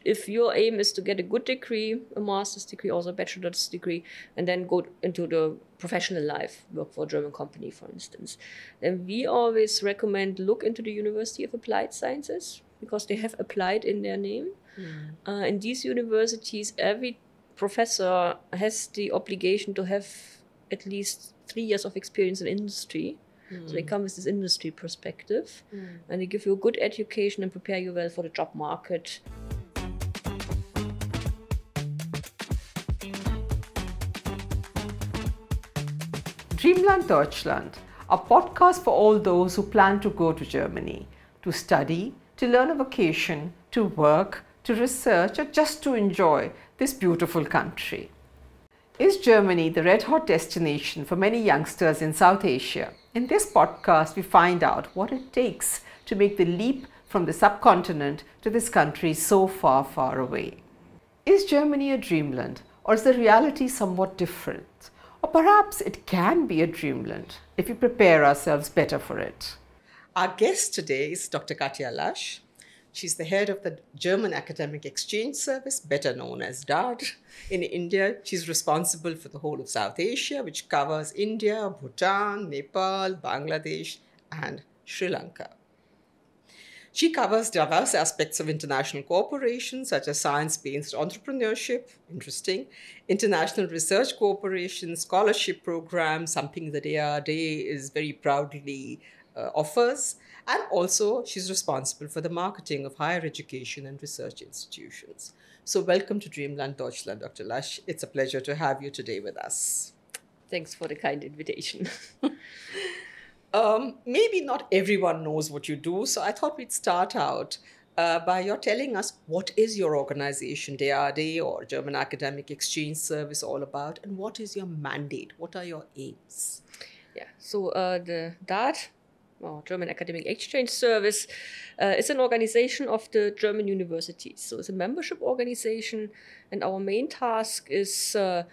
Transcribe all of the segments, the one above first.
if your aim is to get a good degree, a master's degree, also a bachelor's degree, and then go into the professional life, work for a German company, for instance, then we always recommend look into the University of Applied Sciences, because they have applied in their name. In these universities, every professor has the obligation to have at least 3 years of experience in industry. So they come with this industry perspective, and they give you a good education and prepare you well for the job market. Dreamland Deutschland, a podcast for all those who plan to go to Germany, to study, to learn a vocation, to work, to research, or just to enjoy this beautiful country. Is Germany the red-hot destination for many youngsters in South Asia? In this podcast, we find out what it takes to make the leap from the subcontinent to this country so far, far away. Is Germany a dreamland, or is the reality somewhat different? Or perhaps it can be a dreamland if we prepare ourselves better for it. Our guest today is Dr. Katja Lasch. She's the head of the German Academic Exchange Service, better known as DART, in India. She's responsible for the whole of South Asia, which covers India, Bhutan, Nepal, Bangladesh, and Sri Lanka. She covers diverse aspects of international cooperation, such as science-based entrepreneurship, interesting, international research cooperation, scholarship programs, something that ARD is very proudly offers. And also, she's responsible for the marketing of higher education and research institutions. So welcome to Dreamland Deutschland, Dr. Lasch. It's a pleasure to have you today with us. Thanks for the kind invitation. Maybe not everyone knows what you do, so I thought we'd start out by your telling us what is your organization, DAAD, or German Academic Exchange Service, all about, and what is your mandate? What are your aims? Yeah, so the DAAD, or German Academic Exchange Service, is an organization of the German universities. So it's a membership organization, and our main task is to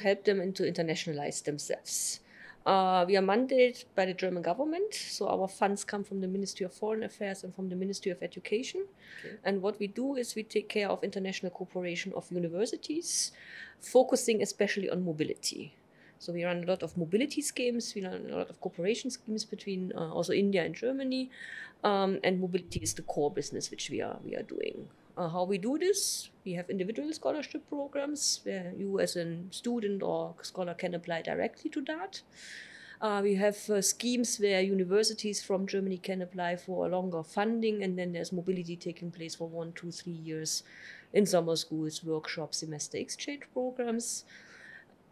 help them to internationalize themselves. We are mandated by the German government, so our funds come from the Ministry of Foreign Affairs and from the Ministry of Education. Okay. And what we do is we take care of international cooperation of universities, focusing especially on mobility. So we run a lot of mobility schemes, we run a lot of cooperation schemes between also India and Germany, and mobility is the core business which we are doing. How we do this? We have individual scholarship programs where you as a student or scholar can apply directly to that. We have schemes where universities from Germany can apply for a longer funding, and then there's mobility taking place for 1, 2, 3 years in summer schools, workshops, semester exchange programs.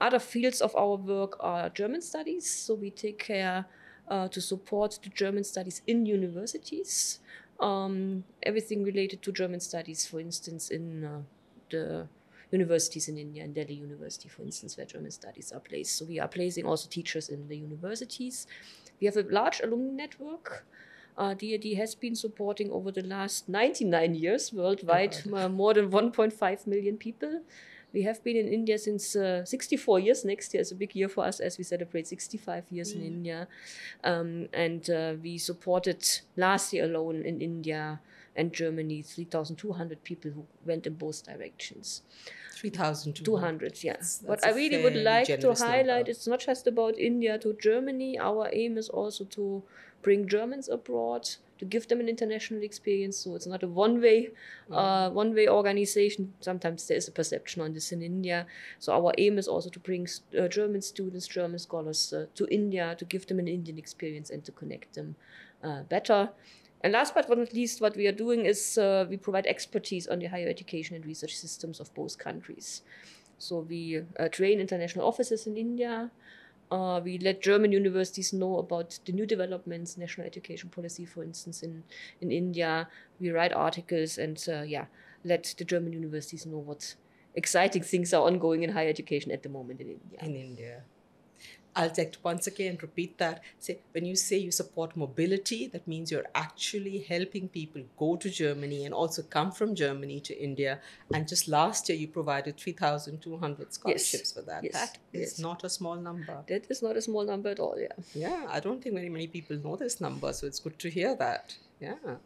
Other fields of our work are German studies, so we take care to support the German studies in universities. Everything related to German studies, for instance, in the universities in India, in Delhi University, for instance, where German studies are placed. So we are placing also teachers in the universities. We have a large alumni network. DAD has been supporting over the last 99 years worldwide more than 1.5 million people. We have been in India since 64 years. Next year is a big year for us as we celebrate 65 years in India. And we supported last year alone in India and Germany 3,200 people who went in both directions. 3,200, yes. What I really would like to highlight, it's not just about India to Germany. Our aim is also to bring Germans abroad, to give them an international experience. So it's not a one-way organization. Sometimes there is a perception on this in India. So our aim is also to bring German students, German scholars to India, to give them an Indian experience and to connect them better. And last but not least, what we are doing is we provide expertise on the higher education and research systems of both countries. So we train international offices in India. We let German universities know about the new developments, national education policy, for instance, in India. We write articles and let the German universities know what exciting things are ongoing in higher education at the moment in India. In India. I'll once again repeat that. When you say you support mobility, that means you're actually helping people go to Germany and also come from Germany to India. And just last year, you provided 3,200 scholarships for that. Yes. That is not a small number. That is not a small number at all, yeah. Yeah, I don't think very many people know this number, so it's good to hear that. Yeah.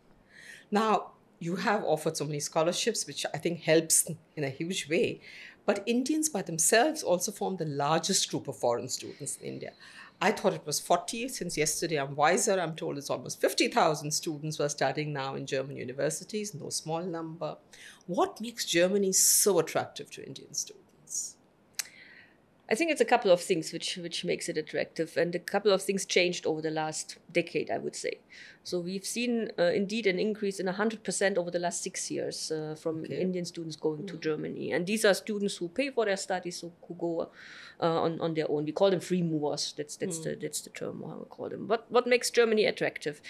Now, you have offered so many scholarships, which I think helps in a huge way. But Indians by themselves also form the largest group of foreign students in India. I thought it was 40. Since yesterday I'm wiser, I'm told it's almost 50,000 students who are studying now in German universities, no small number. What makes Germany so attractive to Indian students? I think it's a couple of things which makes it attractive, and a couple of things changed over the last decade, I would say. So we've seen indeed an increase in 100% over the last 6 years from Indian students going to Germany. And these are students who pay for their studies, so who go on their own. We call them free movers. That's the term how we call them. What makes Germany attractive?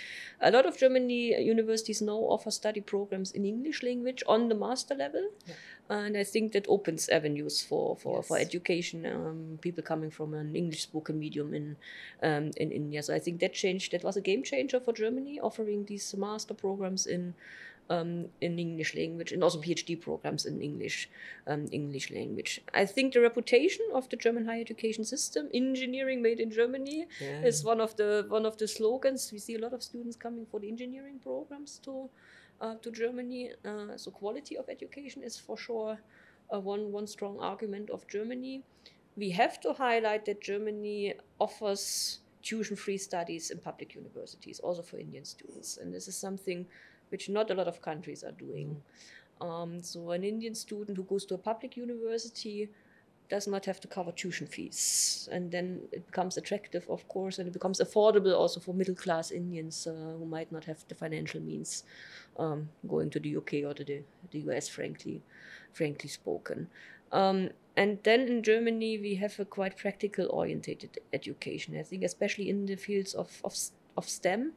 A lot of Germany universities now offer study programs in English language on the master level. Yeah. And I think that opens avenues for education, people coming from an English-spoken medium in India. So I think that was a game changer for Germany, offering these master programs in English language, and also PhD programs in English language. I think the reputation of the German higher education system, engineering made in Germany, is one of the slogans. We see a lot of students coming for the engineering programs to Germany. So quality of education is for sure one strong argument of Germany. We have to highlight that Germany offers tuition-free studies in public universities, also for Indian students. And this is something which not a lot of countries are doing. So an Indian student who goes to a public university does not have to cover tuition fees. And then it becomes attractive, of course, and it becomes affordable also for middle-class Indians who might not have the financial means going to the UK or to the US, frankly spoken. And then in Germany, we have a quite practical-oriented education. I think especially in the fields of STEM,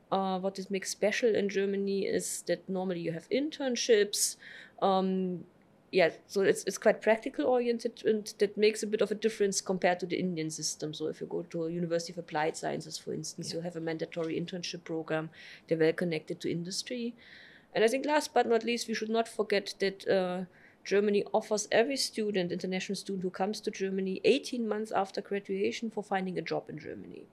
what it makes special in Germany is that normally you have internships. So it's quite practical oriented, and that makes a bit of a difference compared to the Indian system. So if you go to a University of Applied Sciences, for instance, you have a mandatory internship program. They're well connected to industry. And I think last but not least, we should not forget that Germany offers every student, international student who comes to Germany 18 months after graduation for finding a job in Germany.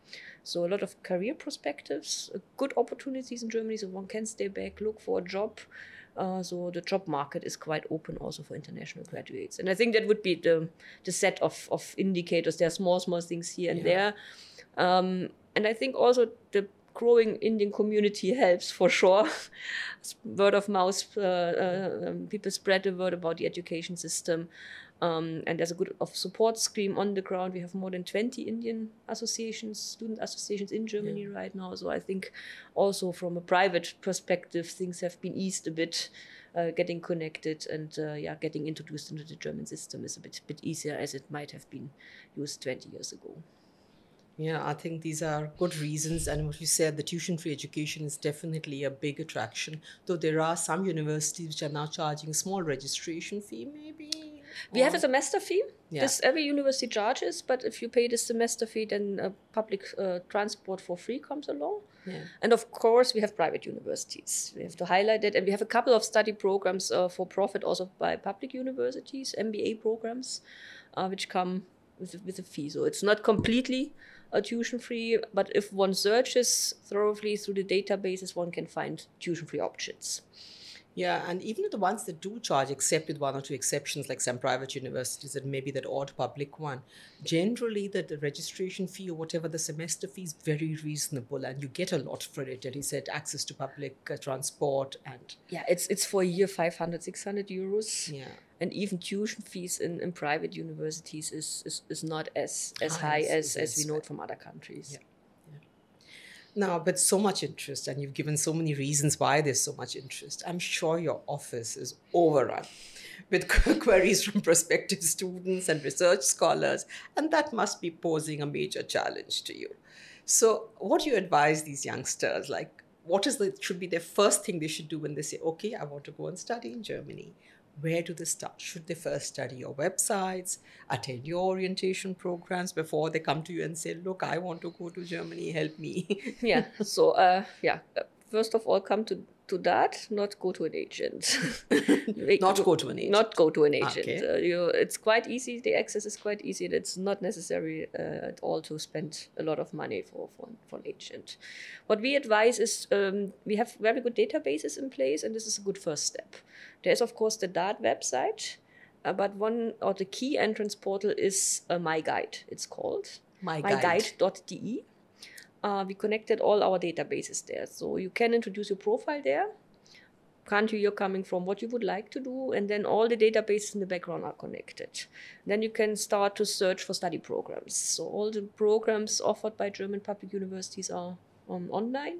So a lot of career perspectives, good opportunities in Germany, so one can stay back, look for a job. So the job market is quite open also for international graduates. And I think that would be the set of indicators. There are small things here and there. And I think also the growing Indian community helps for sure. Word of mouth, people spread the word about the education system. And there's a good support scheme on the ground. We have more than 20 Indian associations, student associations in Germany right now. So I think also from a private perspective, things have been eased a bit, getting connected and getting introduced into the German system is a bit easier as it might have been used 20 years ago. Yeah, I think these are good reasons. And what you said, the tuition-free education is definitely a big attraction, though there are some universities which are now charging a small registration fee, maybe? We have a semester fee. This every university charges, but if you pay the semester fee, then public transport for free comes along. Yeah. And of course, we have private universities. We have to highlight it. And we have a couple of study programs for profit also by public universities, MBA programs, which come with a fee. So it's not completely tuition-free, but if one searches thoroughly through the databases, one can find tuition-free options. Yeah, and even the ones that do charge, except with one or two exceptions, like some private universities and maybe that odd public one, generally the registration fee or whatever the semester fee is very reasonable, and you get a lot for it. And he said access to public transport and... Yeah, it's for a year 500, 600 euros. Yeah. And even tuition fees in private universities is not as high as we know it from other countries. Yeah. Now, but so much interest, and you've given so many reasons why there's so much interest. I'm sure your office is overrun with queries from prospective students and research scholars, and that must be posing a major challenge to you. So what do you advise these youngsters? Like, what should be their first thing they should do when they say, okay, I want to go and study in Germany? Where do they start? Should they first study your websites, attend your orientation programs before they come to you and say, look, I want to go to Germany, help me? So first of all, come to that, not go to an agent. Not go to an agent. Not go to an agent. Okay. It's quite easy. The access is quite easy. And it's not necessary at all to spend a lot of money for an agent. What we advise is we have very good databases in place, and this is a good first step. There's, of course, the DART website, but one of the key entrance portal is My Guide, it's called. myguide.de. We connected all our databases there. So you can introduce your profile there, country you're coming from, what you would like to do, and then all the databases in the background are connected. Then you can start to search for study programs. So all the programs offered by German public universities are online.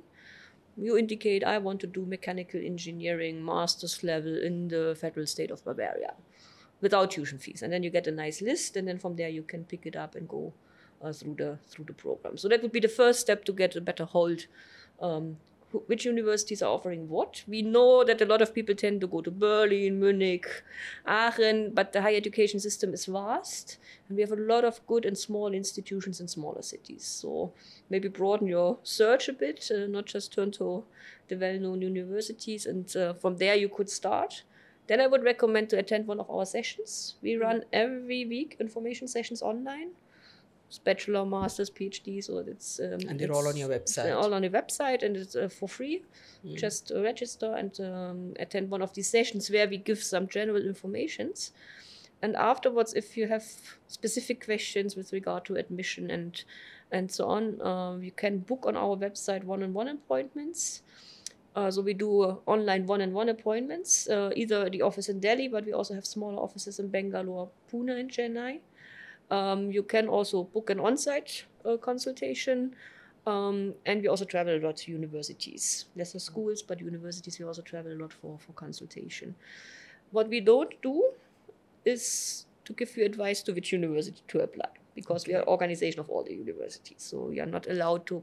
You indicate, I want to do mechanical engineering, master's level in the federal state of Bavaria, without tuition fees. And then you get a nice list, and then from there you can pick it up and go through the program. So that would be the first step to get a better hold which universities are offering what. We know that a lot of people tend to go to Berlin, Munich, Aachen, but the higher education system is vast, and we have a lot of good and small institutions in smaller cities. So maybe broaden your search a bit, not just turn to the well-known universities, and from there you could start. Then I would recommend to attend one of our sessions. We run every week information sessions online. Bachelor, master's, PhD, so it's and they're all on your website. They're all on the website, and it's for free. Just register and attend one of these sessions where we give some general informations. And afterwards, if you have specific questions with regard to admission and so on, you can book on our website one-on-one appointments. So we do online one-on-one appointments, either the office in Delhi, but we also have smaller offices in Bangalore, Pune, and Chennai. You can also book an on-site consultation, and we also travel a lot to universities. Lesser schools, but universities we also travel a lot for consultation. What we don't do is to give you advice to which university to apply, because we are an organization of all the universities. So we are not allowed to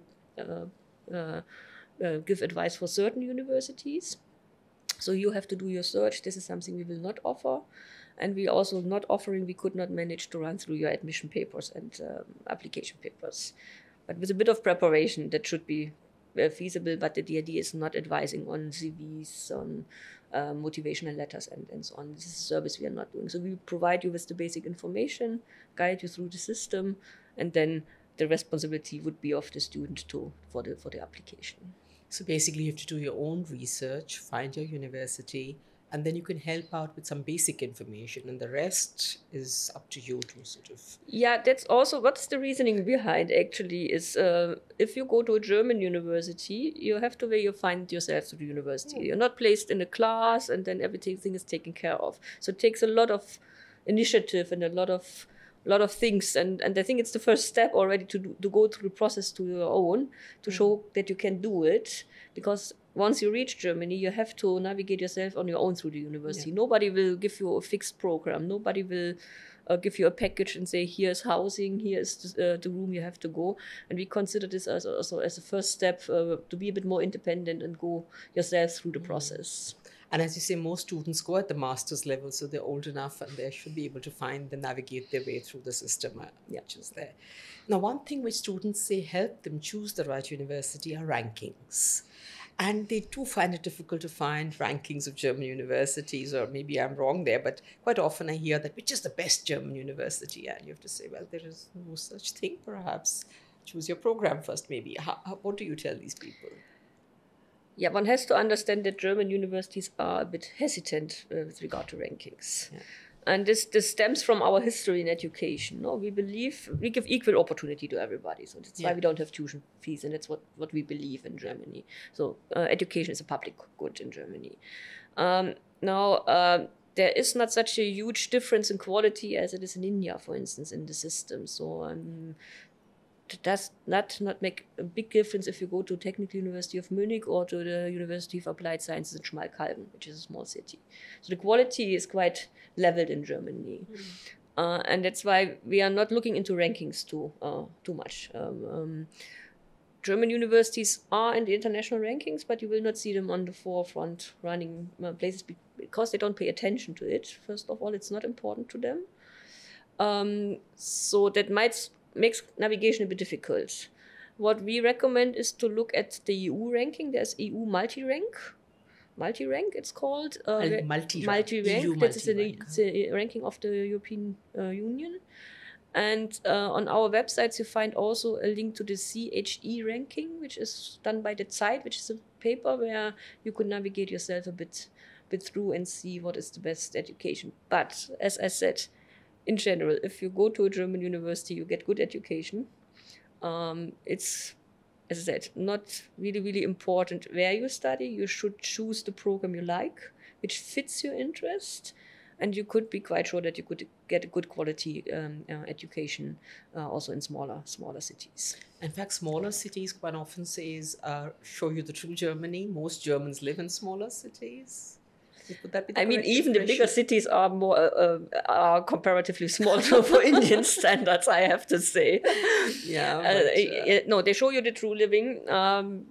give advice for certain universities. So you have to do your search. This is something we will not offer. And we also not offering, we could not manage to run through your admission papers and application papers. But with a bit of preparation, that should be feasible, but the idea is not advising on CVs, on motivational letters, and so on. This is a service we are not doing. So we provide you with the basic information, guide you through the system, and then the responsibility would be of the student for the application. So basically you have to do your own research, find your university, and then you can help out with some basic information, and the rest is up to you to sort of... Yeah, that's also what's the reasoning behind, actually, is if you go to a German university, you have to where you find yourself to the university. You're not placed in a class and then everything is taken care of. So it takes a lot of initiative and a lot of things, and I think it's the first step already to go through the process to your own, to show that you can do it, because once you reach Germany, you have to navigate yourself on your own through the university. Nobody will give you a fixed program. Nobody will give you a package and say, here's housing, here's the room you have to go. And we consider this also as a first step to be a bit more independent and go yourself through the process. And as you say, most students go at the master's level, so they're old enough and they should be able to find and navigate their way through the system, which is there. Now, one thing which students say help them choose the right university are rankings. And they do find it difficult to find rankings of German universities, or maybe I'm wrong there, but quite often I hear that which is the best German university? And you have to say, well, there is no such thing, perhaps. Choose your program first, maybe. What do you tell these people? Yeah, one has to understand that German universities are a bit hesitant with regard to rankings. Yeah. And this stems from our history in education. No? We believe we give equal opportunity to everybody. So that's why we don't have tuition fees, and that's what we believe in Germany. So education is a public good in Germany. Now, there is not such a huge difference in quality as it is in India, for instance, in the system. So it does not make a big difference if you go to Technical University of Munich or to the University of Applied Sciences in Schmalkalden, which is a small city. So the quality is quite leveled in Germany. And that's why we are not looking into rankings too much. German universities are in the international rankings, but you will not see them on the forefront running places because they don't pay attention to it. First of all, it's not important to them. So that makes navigation a bit difficult. what we recommend is to look at the EU ranking. There's EU multi-rank. Multi-rank, it's called. Multi-rank. EU That is multi-rank. the ranking of the European Union. And on our websites, you find also a link to the CHE ranking, which is done by the Zeit, which is a paper where you could navigate yourself a bit through and see what is the best education. But as I said, in general, if you go to a German university, you get good education. It's, as I said, not really, really important where you study. You should choose the program you like, which fits your interest. And you could be quite sure that you could get a good quality education also in smaller cities. In fact, smaller cities quite often show you the true Germany. Most Germans live in smaller cities. Would that be the correct even the bigger cities are are comparatively small for Indian standards, I have to say. Yeah. No, they show you the true living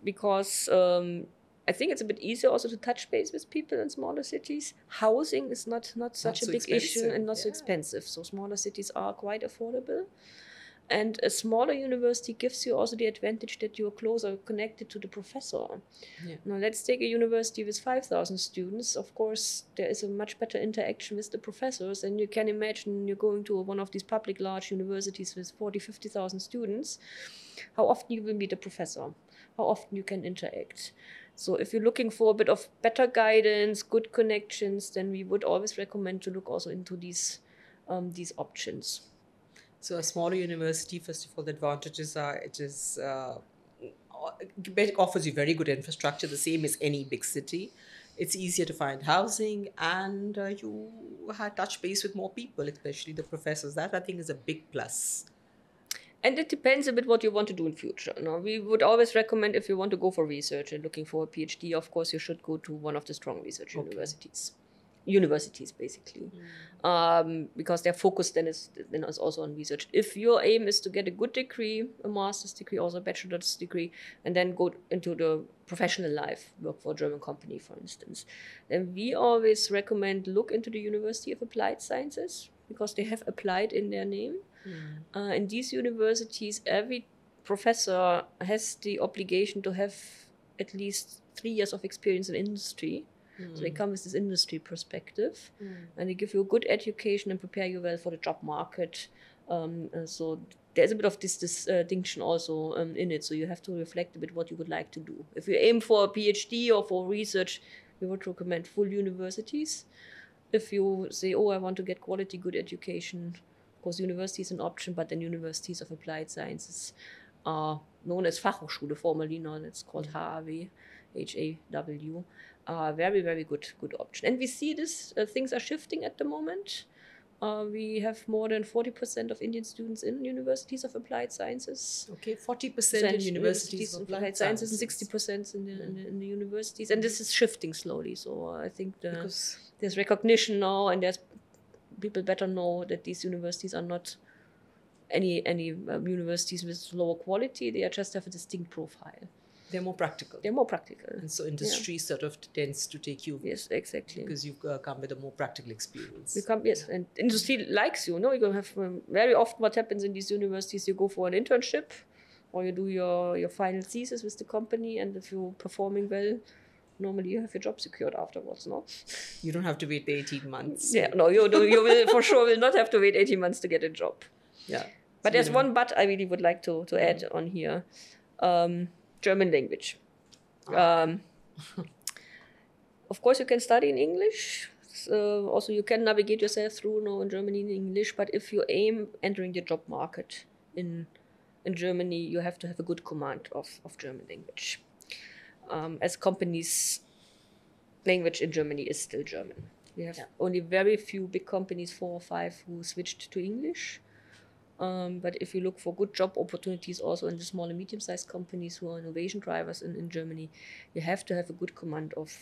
because I think it's a bit easier also to touch base with people in smaller cities. Housing is not such a big issue and not so expensive. So smaller cities are quite affordable. And a smaller university gives you also the advantage that you're closer connected to the professor. Yeah. Now, let's take a university with 5,000 students. Of course, there is a much better interaction with the professors. And you can imagine you're going to one of these public large universities with 40,000, 50,000 students. How often you will meet a professor? How often you can interact? So if you're looking for a bit of better guidance, good connections, then we would always recommend to look also into these options. So a smaller university, first of all, the advantages are it offers you very good infrastructure, the same as any big city. It's easier to find housing, and you touch base with more people, especially the professors. That, I think, is a big plus. And it depends a bit what you want to do in future. No, we would always recommend if you want to go for research and looking for a PhD, of course, you should go to one of the strong research universities, basically, because their focus then is also on research. If your aim is to get a good degree, a master's degree, also a bachelor's degree, and then go into the professional life, work for a German company, for instance, then we always recommend look into the University of Applied Sciences, because they have applied in their name. In these universities, every professor has the obligation to have at least 3 years of experience in industry. So they come with this industry perspective, and they give you a good education and prepare you well for the job market. So there's a bit of this distinction also in it. So you have to reflect a bit what you would like to do. If you aim for a PhD or for research, we would recommend full universities. If you say, oh, I want to get quality, good education, of course, university is an option, but then universities of applied sciences are known as Fachhochschule, formerly known, it's called HAW, HAW. Very, very good option. And we see this, things are shifting at the moment. We have more than 40% of Indian students in universities of applied sciences. Okay, 40% in universities of applied sciences and 60% in the universities. And this is shifting slowly. So I think there's recognition now, and there's people better know that these universities are not any universities with lower quality. They just have a distinct profile. They're more practical. And so industry sort of tends to take you. Yes, exactly. Because you've come with a more practical experience. And industry likes you. No, you have very often what happens in these universities. You go for an internship, or you do your final thesis with the company, and if you're performing well, normally you have your job secured afterwards. No, you don't have to wait the 18 months. Yeah, no, you will for sure will not have to wait 18 months to get a job. Yeah, but there's one but I really would like to add on here. German language. Of course, you can study in English. Also, you can navigate yourself through in Germany in English. But if you aim entering the job market in Germany, you have to have a good command of German language. As companies, language in Germany is still German. We have only very few big companies, 4 or 5, who switched to English. But if you look for good job opportunities also in the small and medium-sized companies who are innovation drivers in Germany, you have to have a good command of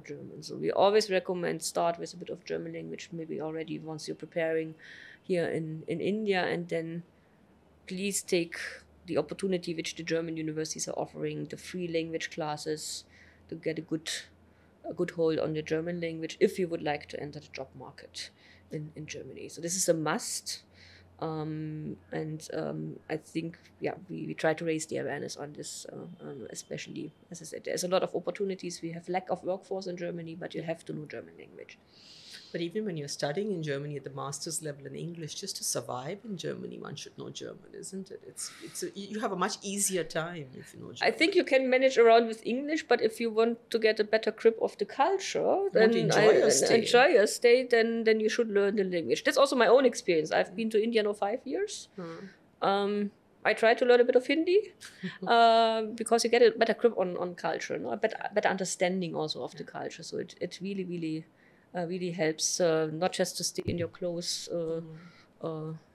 German. So we always recommend start with a bit of German language, maybe already once you're preparing here in India, and then please take the opportunity which the German universities are offering, the free language classes, to get a good hold on the German language if you would like to enter the job market in Germany. So this is a must. I think, we try to raise the awareness on this, especially, as I said, there's a lot of opportunities. We have lack of workforce in Germany, but you have to know German language. But even when you're studying in Germany at the master's level in English, just to survive in Germany, one should know German, isn't it? You have a much easier time if you know German. I think you can manage around with English, but if you want to get a better grip of the culture, enjoy your stay, then you should learn the language. That's also my own experience. I've been to India now 5 years. I try to learn a bit of Hindi because you get a better grip on culture, a better understanding also of the culture. So it really helps, not just to stay in your close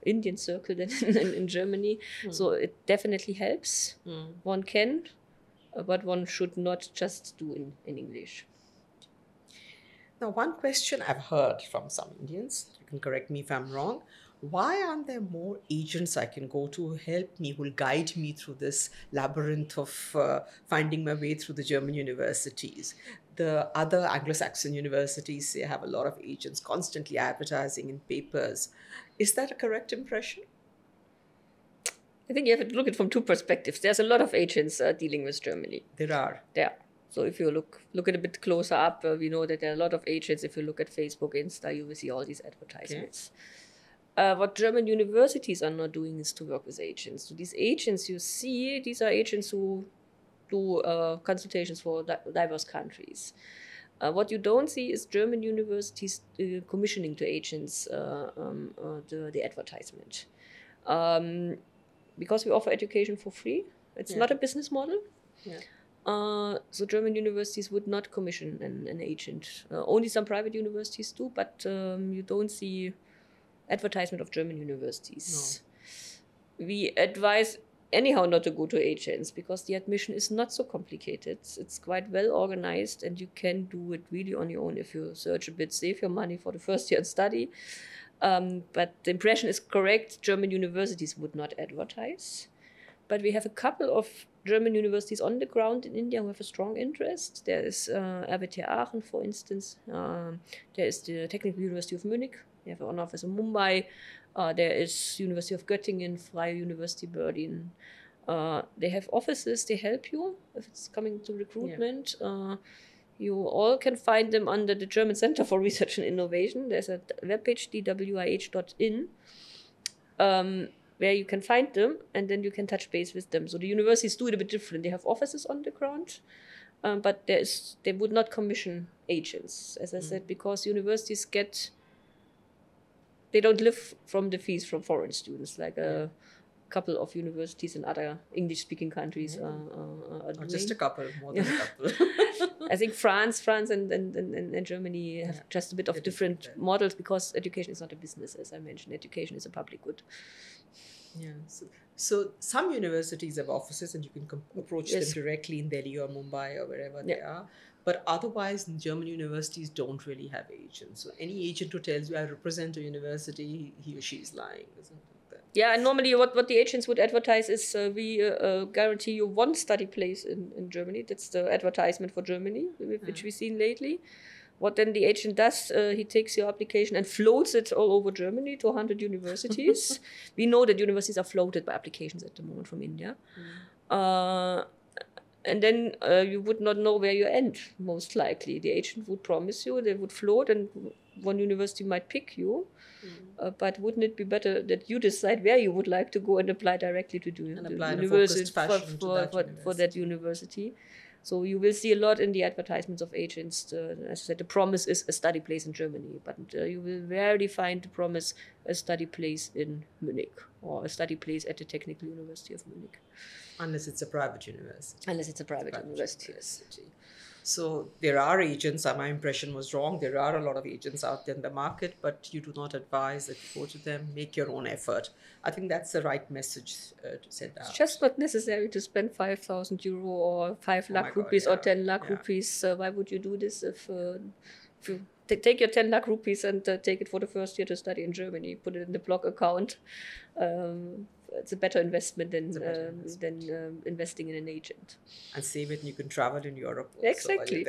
Indian circle in Germany. So it definitely helps. One can, but one should not just do in English. Now, one question I've heard from some Indians, you can correct me if I'm wrong, why aren't there more agents I can go to who help me, who will guide me through this labyrinth of finding my way through the German universities? The other Anglo-Saxon universities, say, have a lot of agents constantly advertising in papers. Is that a correct impression? I think you have to look at it from two perspectives. There's a lot of agents dealing with Germany. There are. Yeah. So if you look at a bit closer up, we know that there are a lot of agents. If you look at Facebook, Insta, you will see all these advertisements. Okay. What German universities are not doing is to work with agents. So these agents you see, these are agents who do consultations for diverse countries. What you don't see is German universities commissioning to agents the advertisement. Because we offer education for free, it's not a business model. So German universities would not commission an agent. Only some private universities do, but you don't see advertisement of German universities. No. We advise anyhow not to go to agents because the admission is not so complicated. It's quite well organized and you can do it really on your own if you search a bit, save your money for the first year and study. But the impression is correct. German universities would not advertise. But we have a couple of German universities on the ground in India who have a strong interest. There is RWTH Aachen, for instance. There is the Technical University of Munich. They have an office in Mumbai. There is University of Göttingen, Freie University Berlin. They have offices. They help you if it's coming to recruitment. You all can find them under the German Center for Research and Innovation. There's a webpage, dwih.in, where you can find them, and then you can touch base with them. So the universities do it a bit different. They have offices on the ground, but they would not commission agents, as I said, because universities they don't live from the fees from foreign students, like a couple of universities in other English-speaking countries are doing. Just a couple, more than a couple. I think France and Germany have just a bit of different models because education is not a business, as I mentioned. Education is a public good. Yeah. So some universities have offices and you can approach them directly in Delhi or Mumbai or wherever they are. But otherwise, German universities don't really have agents. So any agent who tells you I represent a university, he or she is lying, isn't it? Yeah, and normally what the agents would advertise is we guarantee you one study place in Germany. That's the advertisement for Germany, which we've seen lately. What then the agent does, he takes your application and floats it all over Germany to 100 universities. We know that universities are floated by applications at the moment from India. And then you would not know where you end, most likely. The agent would promise you, they would float, and one university might pick you. But wouldn't it be better that you decide where you would like to go and apply directly to the university for that university? So you will see a lot in the advertisements of agents. As I said, the promise is a study place in Germany, but you will rarely find the promise a study place in Munich or a study place at the Technical University of Munich. Unless it's a private university. Unless it's a private university. So there are agents, my impression was wrong, there are a lot of agents out there in the market, but you do not advise that you go to them, make your own effort. I think that's the right message to send out. It's just not necessary to spend 5,000 euro or 5 lakh rupees or 10 lakh rupees. Why would you do this if you take your 10 lakh rupees and take it for the first year to study in Germany, put it in the blog account? It's a better investment than investing in an agent. And save it and you can travel in Europe also. Exactly.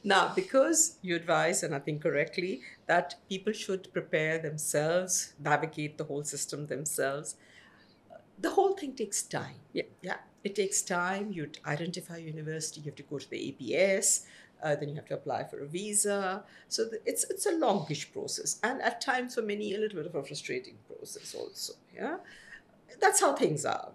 Now, because you advise, and I think correctly, that people should prepare themselves, navigate the whole system themselves, the whole thing takes time. Yeah. It takes time. You identify university, you have to go to the APS, then you have to apply for a visa. So it's a longish process, and at times for many a little bit of a frustrating process also. Yeah, that's how things are.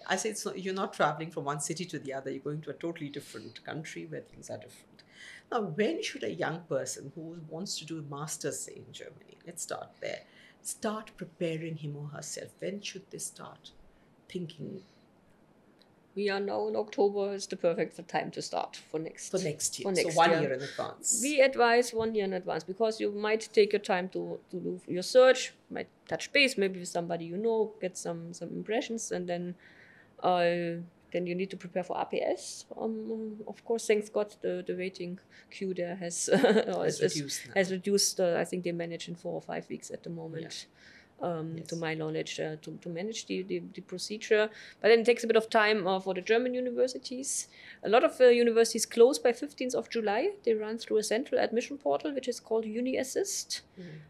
I say it's not, you're not traveling from one city to the other. You're going to a totally different country where things are different. Now, when should a young person who wants to do a master's, say, in Germany, let's start there, start preparing him or herself? When should they start thinking? We are now in October. Is the perfect time to start for next year. So 1 year in advance. We advise 1 year in advance, because you might take your time to do your search, might touch base maybe with somebody you know, get some impressions, and then you need to prepare for APS. Of course, thanks God, the waiting queue there has reduced. I think they manage in 4 or 5 weeks at the moment. To my knowledge, to manage the procedure. But then it takes a bit of time for the German universities. A lot of universities close by 15th of July. They run through a central admission portal, which is called UniAssist.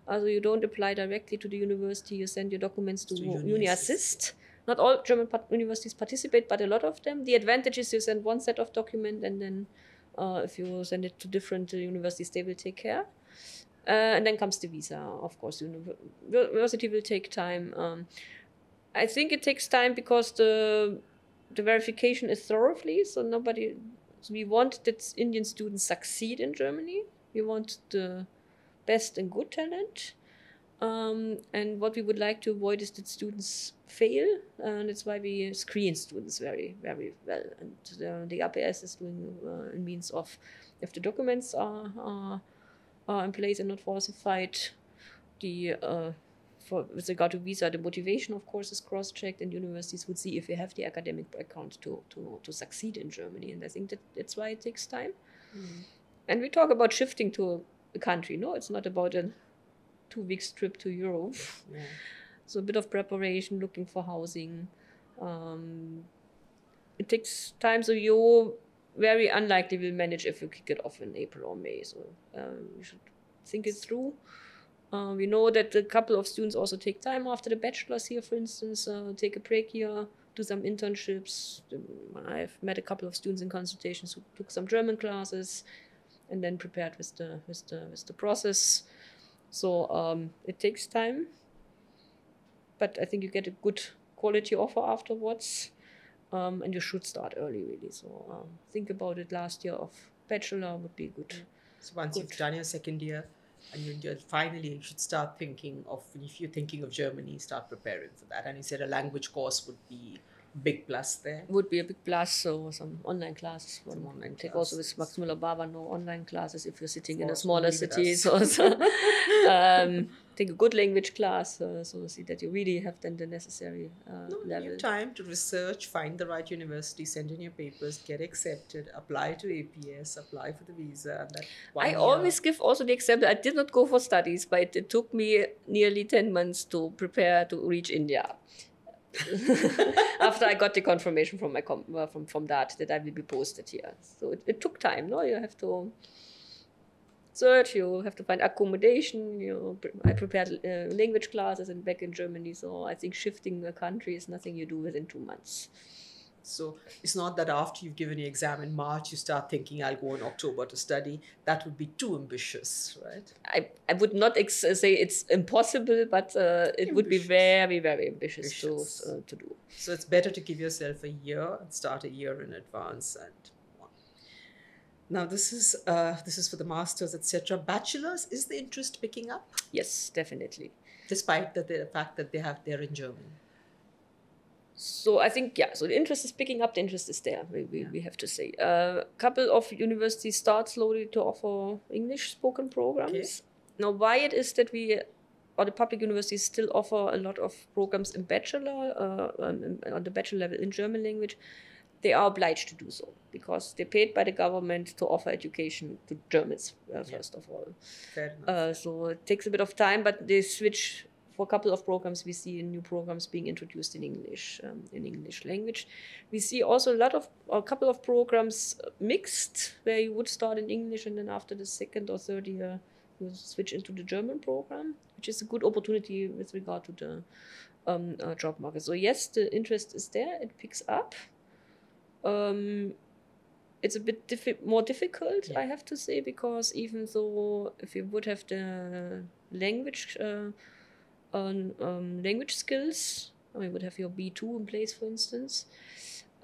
So you don't apply directly to the university, you send your documents to UniAssist. Not all German universities participate, but a lot of them. The advantage is you send one set of document, and then if you send it to different universities, they will take care. And then comes the visa. Of course, university will take time. I think it takes time because the verification is thoroughly. So we want that Indian students succeed in Germany. We want the best and good talent. And what we would like to avoid is that students fail. And that's why we screen students very, very well. And the APS is doing in means of, if the documents are in place and not falsified. With regard to visa, the motivation, of course, is cross-checked, and universities would see if you have the academic background to succeed in Germany. And I think that's why it takes time. And we talk about shifting to a country. No, it's not about a 2 weeks trip to Europe. So a bit of preparation, looking for housing. It takes time, so you very unlikely will manage if you kick it off in April or May. So you should think it through. We know that a couple of students also take time after the bachelor's here, for instance, take a break here, do some internships. I've met a couple of students in consultations who took some German classes and then prepared with the process. So it takes time, but I think you get a good quality offer afterwards. And you should start early, really. So think about it. Last year of bachelor would be good. So once you've done your second year, and finally you should start thinking of, if you're thinking of Germany, start preparing for that. And you said a language course would be a big plus there. Would be a big plus. So some online classes. Take also with Max Müller-Barber, no online classes if you're sitting in a smaller city. So take a good language class, so see that you really have then the necessary level. You have time to research, find the right university, send in your papers, get accepted, apply to APS, apply for the visa. And I always give also the example. I did not go for studies, but it took me nearly 10 months to prepare to reach India. After I got the confirmation from my from that I will be posted here. So it took time. No, you have to search, you have to find accommodation. I prepared language classes and back in Germany. So I think shifting a country is nothing you do within 2 months. So it's not that after you've given your exam in March, you start thinking, I'll go in October to study. That would be too ambitious, right? I would not say it's impossible, but it would be very, very ambitious. To do. So it's better to give yourself a year and start a year in advance. Now this is for the masters, etc. Bachelors, is the interest picking up? Yes, definitely. Despite the fact that they're in German. So I think, so the interest is picking up, the interest is there, we have to say. A couple of universities start slowly to offer English spoken programs. Okay. Now, why it is that the public universities still offer a lot of programs in bachelor, on the bachelor level in German language, they are obliged to do so because they're paid by the government to offer education to Germans, first of all. Fair enough. So it takes a bit of time, but they switch for a couple of programs, we see new programs being introduced in English language. We see also a couple of programs mixed, where you would start in English and then after the second or third year, you switch into the German program, which is a good opportunity with regard to the job market. So yes, the interest is there, it picks up. It's a bit more difficult, I have to say, because even though if you would have the language skills, you would have your B2 in place, for instance,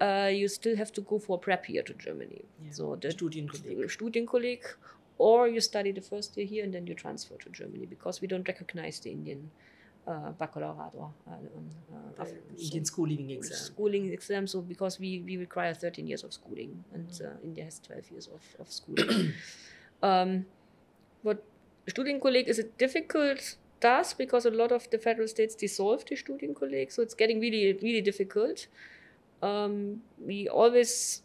you still have to go for a prep year to Germany. Yeah. So the Studienkolleg, or you study the first year here and then you transfer to Germany, because we don't recognize the Indian baccalaureate or Indian schooling exam. So because we require 13 years of schooling, and India has 12 years of schooling. But Studienkolleg is a difficult task, because a lot of the federal states dissolved the Studienkolleg, so it's getting really, really difficult. We always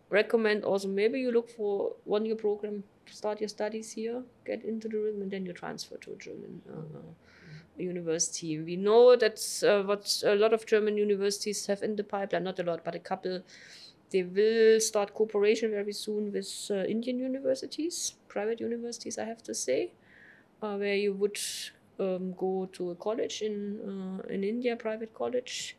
recommend also, maybe you look for one-year program to start your studies here, get into the rhythm, and then you transfer to a German university. We know that's what a lot of German universities have in the pipeline, not a lot, but a couple. They will start cooperation very soon with Indian universities, private universities, I have to say, where you would go to a college in India, private college,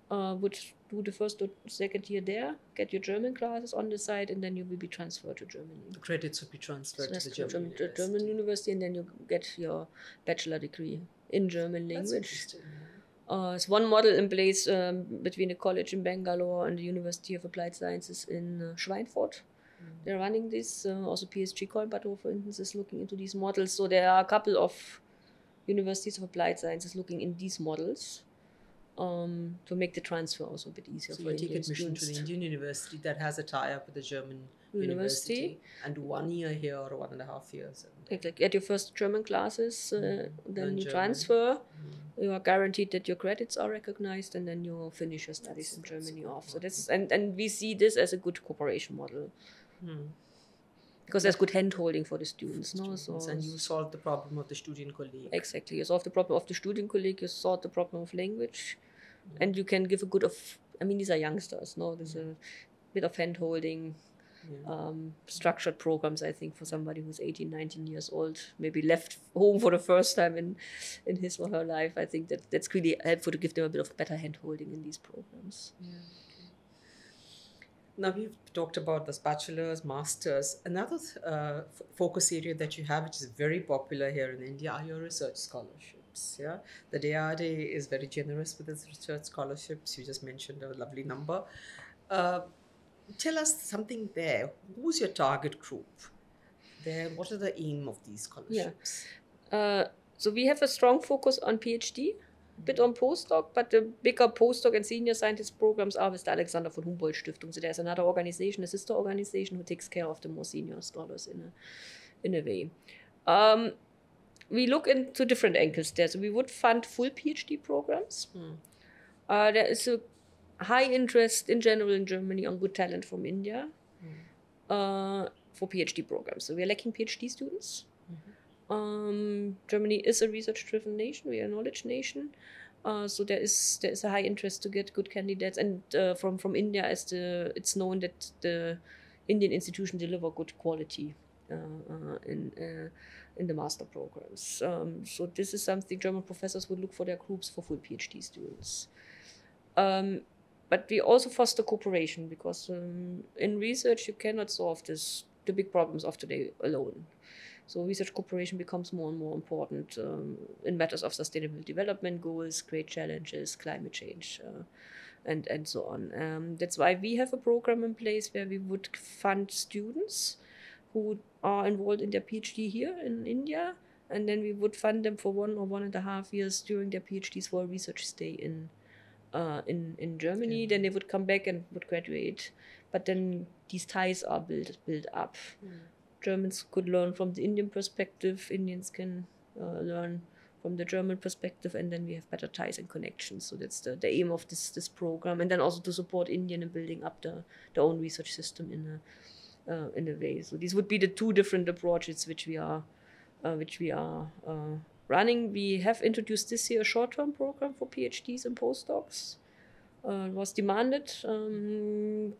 would do the first or second year there, get your German classes on the side, and then you will be transferred to Germany. The credits would be transferred to the German university, and then you get your bachelor degree in German language. That's interesting. It's one model in place between a college in Bangalore and the University of Applied Sciences in Schweinfurt. They're running this. Also PSG Coimbatore, for instance, is looking into these models. So there are a couple of universities of applied sciences looking in these models to make the transfer also a bit easier. So for you take admission students. to the Indian university that has a tie-up with the German university and do 1 year here or 1.5 years. Like get your first German classes, then Learn you German. transfer. You are guaranteed that your credits are recognized, and then you finish your studies in Germany off. So that's and we see this as a good cooperation model. Because there's good hand-holding for the students. So, and you solve the problem of the Studienkolleg. Exactly. You solve the problem of the Studienkolleg, you solve the problem of language, and you can give a good these are youngsters, there's a bit of hand-holding, structured programs, I think, for somebody who's 18, 19 years old, maybe left home for the first time in his or her life. I think that's really helpful to give them a bit of better hand-holding in these programs. Now, we've talked about this bachelor's, master's. Another focus area that you have, which is very popular here in India, are your research scholarships. Yeah, the DARD is very generous with its research scholarships. You just mentioned a lovely number. Tell us something there. Who's your target group there? What are the aim of these scholarships? So we have a strong focus on PhD, a bit on postdoc, but the bigger postdoc and senior scientist programs are with the Alexander von Humboldt Stiftung. So there's another organization, a sister organization, who takes care of the more senior scholars in a way. We look into different angles there. So we would fund full PhD programs. There is a high interest in general in Germany on good talent from India for PhD programs. So we are lacking PhD students. Germany is a research-driven nation. We are a knowledge nation. So there is a high interest to get good candidates. And from India, as it's known that the Indian institutions deliver good quality in the master programs. So this is something German professors would look for their groups for full PhD students. But we also foster cooperation, because in research you cannot solve the big problems of today alone. So research cooperation becomes more and more important in matters of sustainable development goals, great challenges, climate change, and so on. That's why we have a program in place where we would fund students who are enrolled in their PhD here in India, and then we would fund them for 1 or 1.5 years during their PhDs for a research stay in Germany. Then they would come back and would graduate, but then these ties are built up. Germans could learn from the Indian perspective, Indians can learn from the German perspective, and then we have better ties and connections. So that's the aim of this program, and then also to support India in building up their own research system in a way. So these would be the two different approaches which we are running. We have introduced this year a short-term program for PhDs and postdocs. Was demanded.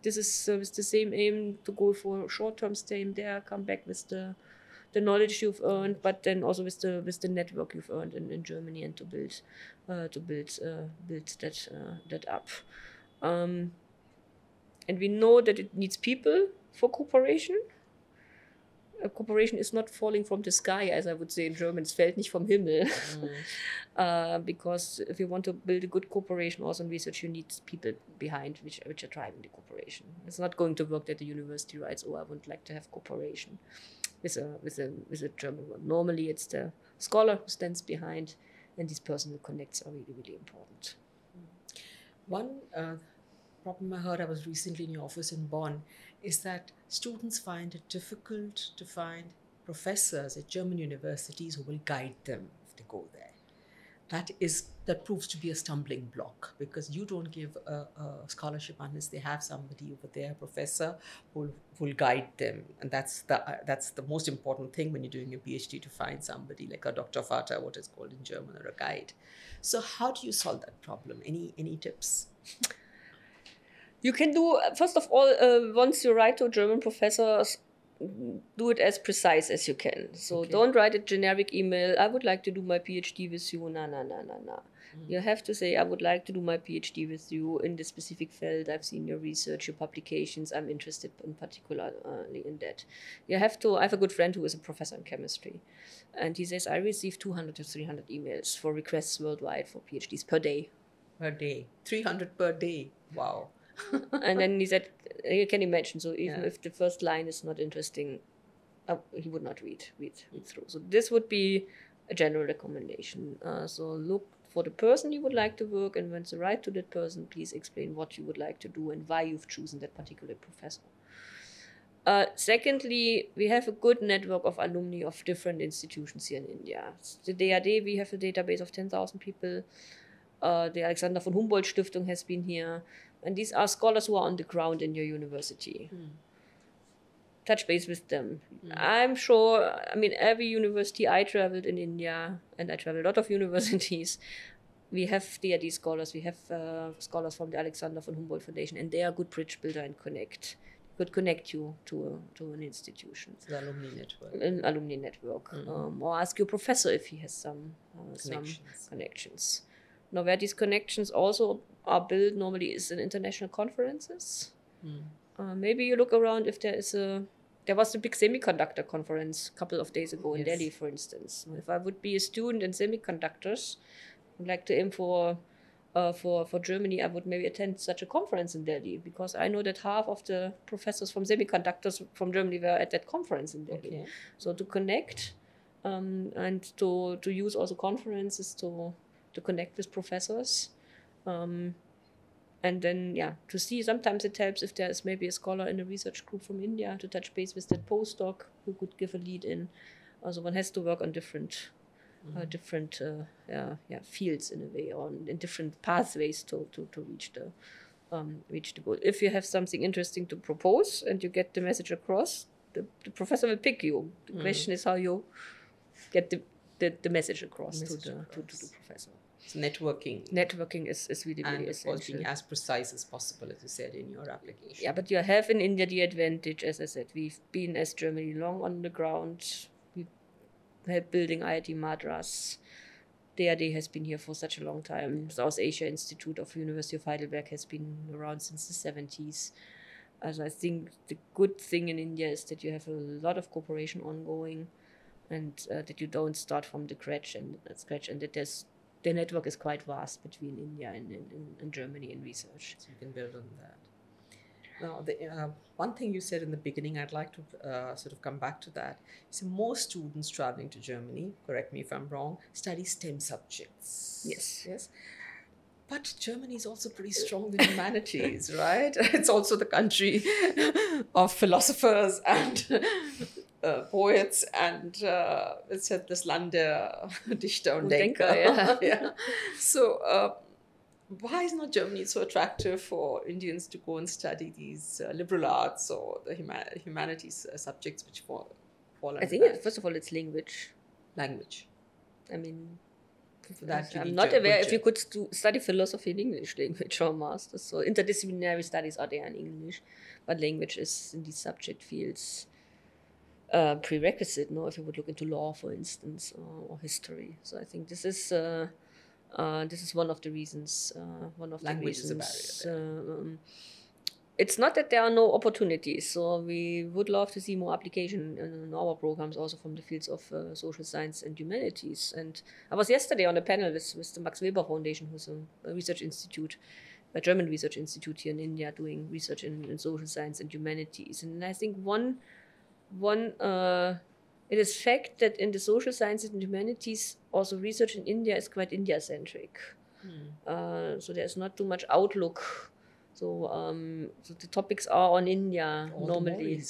This is with the same aim to go for short-term stay in there, come back with the knowledge you've earned, but then also with the network you've earned in Germany, and to build that up. And we know that it needs people for cooperation. Cooperation is not falling from the sky, as I would say in German. Es fällt nicht vom Himmel. Because if you want to build a good cooperation also in research, you need people behind which are driving the cooperation. It's not going to work that the university writes, I would like to have cooperation with a German one. Normally it's the scholar who stands behind, and these personal connects are really, really important. One problem I heard, I was recently in your office in Bonn, is that students find it difficult to find professors at German universities who will guide them if they go there. That proves to be a stumbling block, because you don't give a scholarship unless they have somebody over there, a professor, who will guide them. And that's the most important thing when you're doing a PhD, to find somebody like a Dr. Vater, what is called in German, or a guide. So how do you solve that problem? Any tips? You can do, first of all, once you write to German professors, do it as precise as you can. So don't write a generic email, I would like to do my PhD with you, nah. You have to say, I would like to do my PhD with you in this specific field. I've seen your research, your publications. I'm interested in particularly in that. I have a good friend who is a professor in chemistry. And he says, I receive 200 to 300 emails for requests worldwide for PhDs per day. Per day. 300 per day. Wow. And then he said, you can imagine, so even if the first line is not interesting, he would not read through. So this would be a general recommendation. So look for the person you would like to work, and when you write to that person, please explain what you would like to do and why you've chosen that particular professor. Secondly, we have a good network of alumni of different institutions here in India. The DAD, we have a database of 10,000 people. The Alexander von Humboldt Stiftung has been here. And these are scholars who are on the ground in your university. Touch base with them. I'm sure, every university I traveled in India, and I traveled a lot of universities, we have DAD scholars, we have scholars from the Alexander von Humboldt Foundation, and they are good bridge builder and could connect you to an institution. The alumni network. An alumni network. Or ask your professor if he has some connections. Now, where these connections also are built normally is in international conferences. Maybe you look around if there was a big semiconductor conference a couple of days ago in Delhi, for instance. If I would be a student in semiconductors, I'd like to aim for Germany, I would maybe attend such a conference in Delhi, because I know that half of the professors from semiconductors from Germany were at that conference in Delhi. So to connect and to use also conferences to connect with professors. And then, to see, sometimes it helps if there is maybe a scholar in a research group from India to touch base with that postdoc who could give a lead in. Also, one has to work on different fields in a way, or in different pathways to reach the goal. If you have something interesting to propose and you get the message across, the professor will pick you. The question is how you get the message across to the professor. So networking is really, really essential. And being as precise as possible, as you said in your application. Yeah, but you have in India the advantage, as I said, we've been as Germany long on the ground. We helped building IIT Madras. DAD has been here for such a long time. South Asia Institute of University of Heidelberg has been around since the 70s. As I think the good thing in India is that you have a lot of cooperation ongoing, and that you don't start from the scratch, and that the network is quite vast between India and Germany in research. So you can build on that. Now, one thing you said in the beginning, I'd like to sort of come back to that. So most students traveling to Germany, correct me if I'm wrong, study STEM subjects. Yes. But Germany is also pretty strong in humanities, right? It's also the country of philosophers and poets and it's das Land der Dichter und Denker. Yeah. So why is not Germany so attractive for Indians to go and study these liberal arts or the humanities subjects which fall under I think, first of all, it's language. I mean, For that, you I'm need not to aware if you could study philosophy in English language or masters. So interdisciplinary studies are there in English, but language is in these subject fields prerequisite. No, if you would look into law, for instance, or history. So I think this is one of the reasons. Language is a barrier. It's not that there are no opportunities. So we would love to see more application in our programs, also from the fields of social science and humanities. And I was yesterday on a panel with the Max Weber Foundation, who's a research institute, a German research institute here in India, doing research in social science and humanities. And I think it is fact that in the social sciences and humanities, also research in India is quite India-centric. So there's not too much outlook. So the topics are on India normally.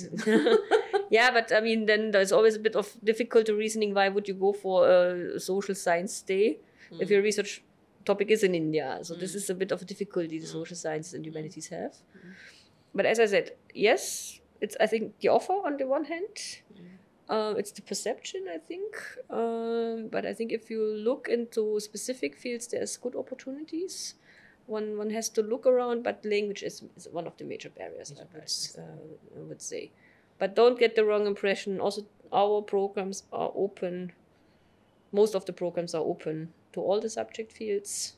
Yeah, but I mean, then there's always a bit of difficulty reasoning. Why would you go for a social science day if your research topic is in India? So this is a bit of a difficulty the social sciences and humanities have. But as I said, yes, it's, I think, the offer on the one hand. It's the perception, I think. But I think if you look into specific fields, there's good opportunities. One has to look around, but language is one of the major barriers, I would say. But don't get the wrong impression. Also, our programs are open. Most of the programs are open to all the subject fields.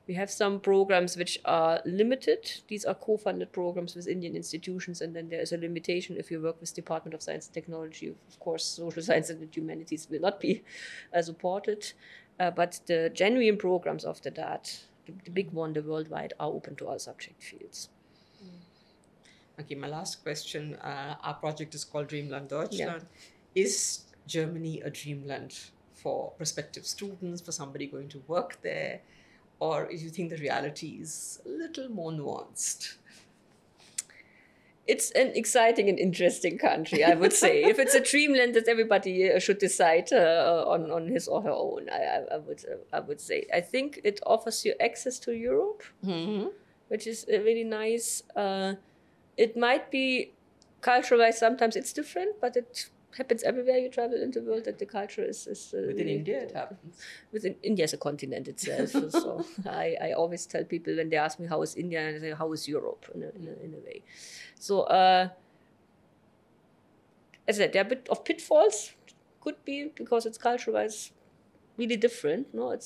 We have some programs which are limited. These are co-funded programs with Indian institutions, and then there is a limitation if you work with Department of Science and Technology. Of course, social science and humanities will not be supported. But the genuine programs after that, the big one, the worldwide, are open to all subject fields. Okay, my last question. Our project is called Dreamland Deutschland. Yeah. Is Germany a dreamland for prospective students, for somebody going to work there? Or do you think the reality is a little more nuanced? It's an exciting and interesting country, I would say. If it's a dreamland that everybody should decide on his or her own, I would say. I think it offers you access to Europe, which is really nice. It might be culture-wise, sometimes it's different, but it happens everywhere you travel in the world, that the culture is within India it happens. Within India as a continent itself. So I always tell people when they ask me how is India, and I say how is Europe in a way. So as I said, there are a bit of pitfalls, could be because it's culture-wise really different. No,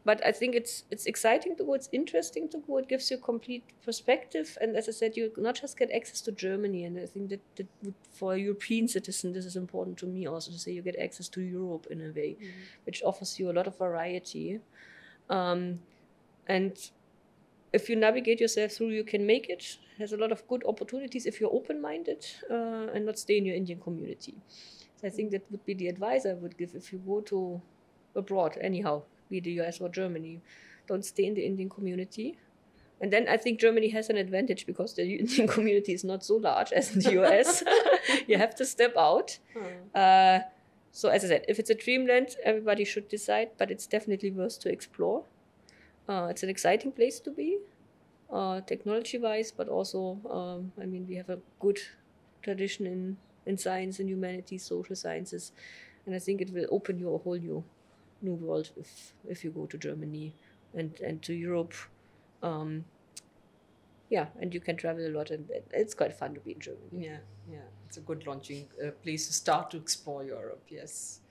but I think it's exciting to go, it's interesting to go, it gives you a complete perspective. And as I said, you not just get access to Germany, and I think that would, for a European citizen, this is important to me also to say you get access to Europe in a way, which offers you a lot of variety. And if you navigate yourself through, you can make it. It has a lot of good opportunities if you're open-minded and not stay in your Indian community. So I think that would be the advice I would give if you go to abroad, anyhow, be it the US or Germany. Don't stay in the Indian community. And then I think Germany has an advantage because the Indian community is not so large as in the US. You have to step out. So as I said, if it's a dreamland, everybody should decide, but it's definitely worth to explore. It's an exciting place to be, technology-wise, but also, I mean, we have a good tradition in science and humanities, social sciences, and I think it will open you a whole new world if you go to Germany and to Europe. Yeah, and you can travel a lot, and it's quite fun to be in Germany. Yeah, it's a good launching place to start to explore Europe. Yes.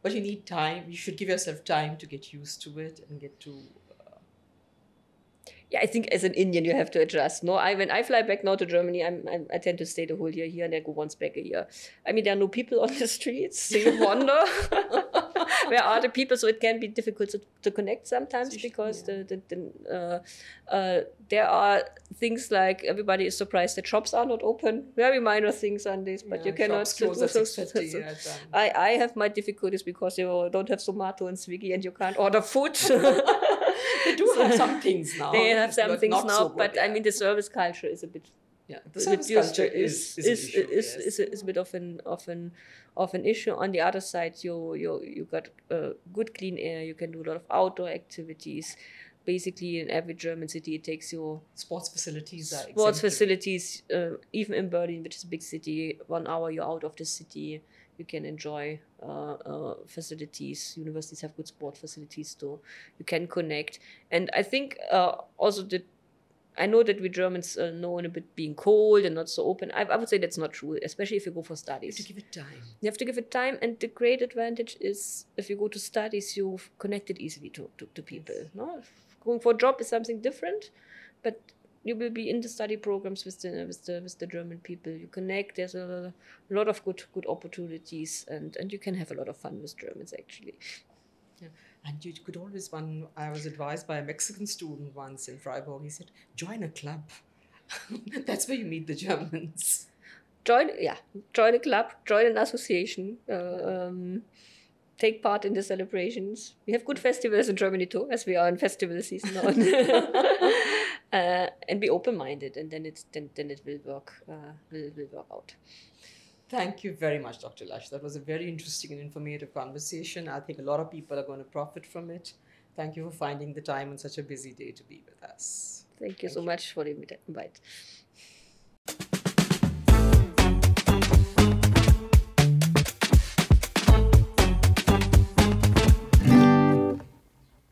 But you need time. You should give yourself time to get used to it and get to. Yeah, I think as an Indian you have to adjust. No, when I fly back now to Germany, I tend to stay the whole year here, and I go once back a year. I mean, there are no people on the streets, so you wonder where are the people. So it can be difficult to connect sometimes because there are things like everybody is surprised that shops are not open. Very minor things Sundays, but you cannot. I have my difficulties because you don't have Zomato and Swiggy, and you can't order food. They do have some things now. They have some things now, so good, but I mean the service culture is a bit. Yeah, the service culture is a bit of an issue. On the other side, you got good clean air. You can do a lot of outdoor activities. basically in every German city it takes you Sports facilities are sports exempted. facilities, even in Berlin, which is a big city, 1 hour you're out of the city. You can enjoy facilities. Universities have good sport facilities too. You can connect. And I think also that I know that we Germans are known a bit being cold and not so open. I would say that's not true, especially if you go for studies. You have to give it time. You have to give it time, and the great advantage is if you go to studies, you've connected easily to people. Yes. No? Going for a job is something different, but you will be in the study programs with the German people. You connect. There's a lot of good opportunities, and you can have a lot of fun with Germans actually. Yeah. And you could always I was advised by a Mexican student once in Freiburg. He said, join a club. That's where you meet the Germans. Join a club, join an association, take part in the celebrations. We have good festivals in Germany too, as we are in festival season now. And be open-minded, and then it will work out. Thank you very much, Dr. Lasch. That was a very interesting and informative conversation. I think a lot of people are going to profit from it. Thank you for finding the time on such a busy day to be with us. Thank you so much for the invite.